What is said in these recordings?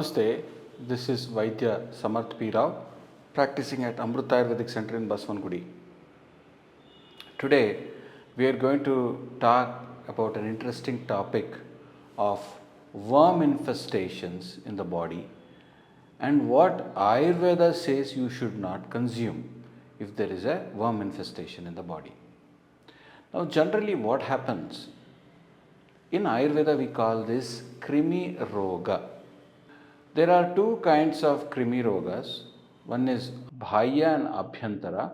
Namaste, this is Vaidya Samarth P. Rao, practicing at Amrita Ayurvedic Center in Baswangudi. Today, we are going to talk about an interesting topic of worm infestations in the body and what Ayurveda says you should not consume if there is a worm infestation in the body. Now, generally, what happens in Ayurveda, we call this Krimi Roga. There are two kinds of Krimi Rogas. One is Bhaya and Abhyantara,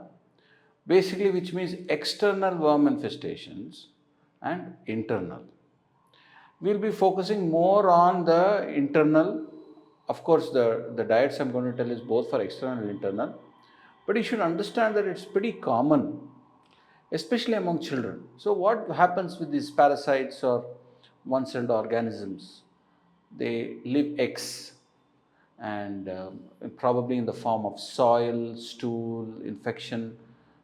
basically, which means external worm infestations and internal. We'll be focusing more on the internal. Of course, the diets I'm going to tell is both for external and internal, but you should understand that it's pretty common, especially among children. So, what happens with these parasites or one-celled organisms? They leave eggs and probably in the form of soil, stool, infection.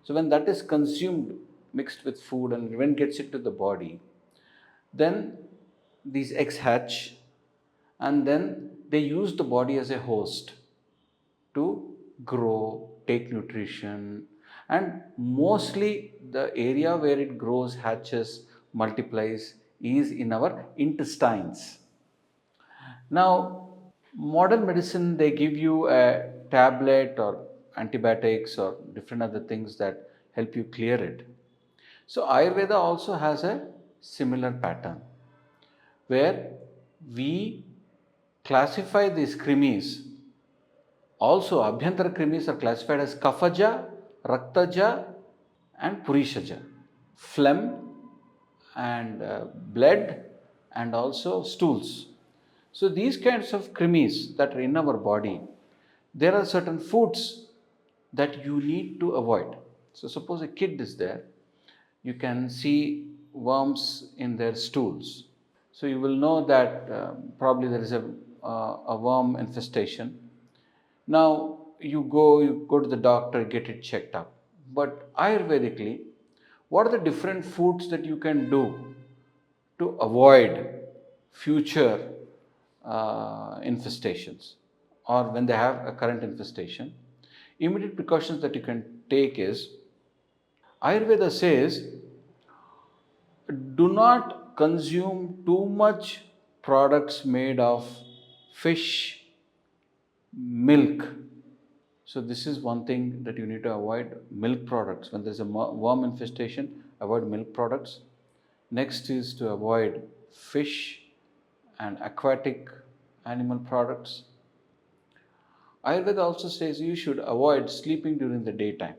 So, when that is consumed mixed with food and when it gets into the body, then these eggs hatch and then they use the body as a host to grow, take nutrition, and mostly the area where it grows, hatches, multiplies is in our intestines. Now, modern medicine, they give you a tablet or antibiotics or different other things that help you clear it. So, Ayurveda also has a similar pattern where we classify these krimis. Also, Abhyantara krimis are classified as Kafaja, Raktaja, and Purishaja. Phlegm and blood and also stools. So, these kinds of krimis that are in our body, there are certain foods that you need to avoid. So, suppose a kid is there, you can see worms in their stools. So, you will know that probably there is a worm infestation. Now, you go to the doctor, get it checked up. But Ayurvedically, what are the different foods that you can do to avoid future infestations or when they have a current infestation? Immediate precautions that you can take is Ayurveda says do not consume too much products made of fish, milk. So this is one thing that you need to avoid, milk products. When there's a worm infestation, avoid milk products. Next is to avoid fish and aquatic animal products. Ayurveda also says you should avoid sleeping during the daytime.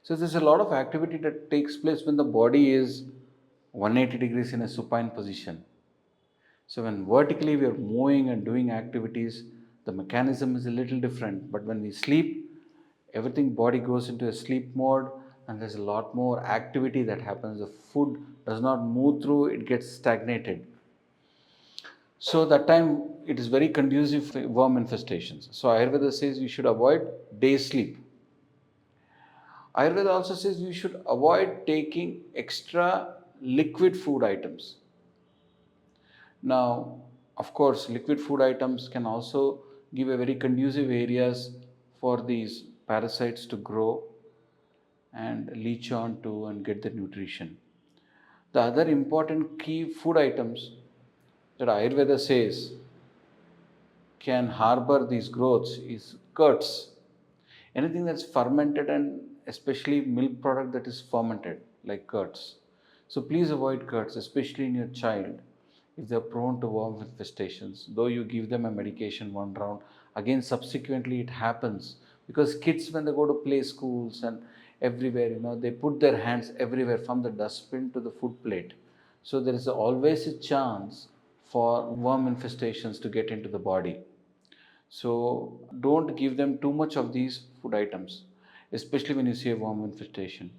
So there's a lot of activity that takes place when the body is 180 degrees in a supine position. So when vertically we are moving and doing activities, the mechanism is a little different. But when we sleep, everything body goes into a sleep mode and there's a lot more activity that happens. The food does not move through, it gets stagnated. So that time it is very conducive for worm infestations. So Ayurveda says you should avoid day sleep. Ayurveda also says you should avoid taking extra liquid food items. Now, of course, liquid food items can also give a very conducive areas for these parasites to grow and leach on to and get the nutrition. The other important key food items that Ayurveda says can harbor these growths is curds. Anything that's fermented and especially milk product that is fermented like curds. So please avoid curds, especially in your child if they are prone to worm infestations. Though you give them a medication one round, again subsequently it happens because kids when they go to play schools and everywhere, they put their hands everywhere from the dustbin to the food plate. So there is always a chance for worm infestations to get into the body. So don't give them too much of these food items, especially when you see a worm infestation.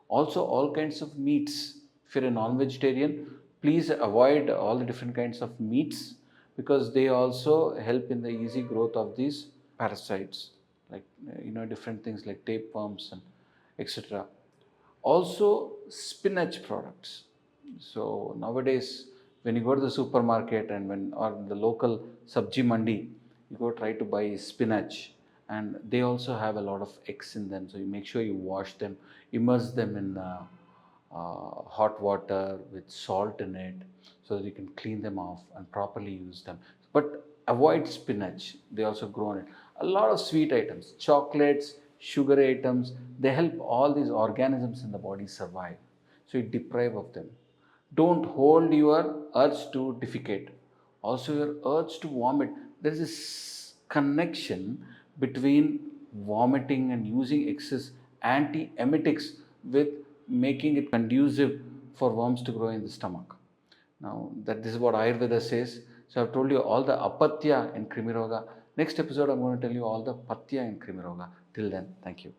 Also, all kinds of meats. If you're a non-vegetarian, please avoid all the different kinds of meats because they also help in the easy growth of these parasites, like different things like tapeworms and etc. Also, spinach products. So nowadays When you go to the supermarket and when or the local sabji mandi, you go try to buy spinach, and they also have a lot of eggs in them. So you make sure you wash them, immerse them in hot water with salt in it, so that you can clean them off and properly use them. But avoid spinach. They also grow on it. A lot of sweet items, chocolates, sugar items, they help all these organisms in the body survive. So you deprive of them. Don't hold your urge to defecate, also your urge to vomit. There is this connection between vomiting and using excess antiemetics with making it conducive for worms to grow in the stomach. Now, that this is what Ayurveda says. So I've told you all the apatya in Krimi Roga. Next episode, I'm going to tell you all the patya in Krimi Roga. Till then, thank you.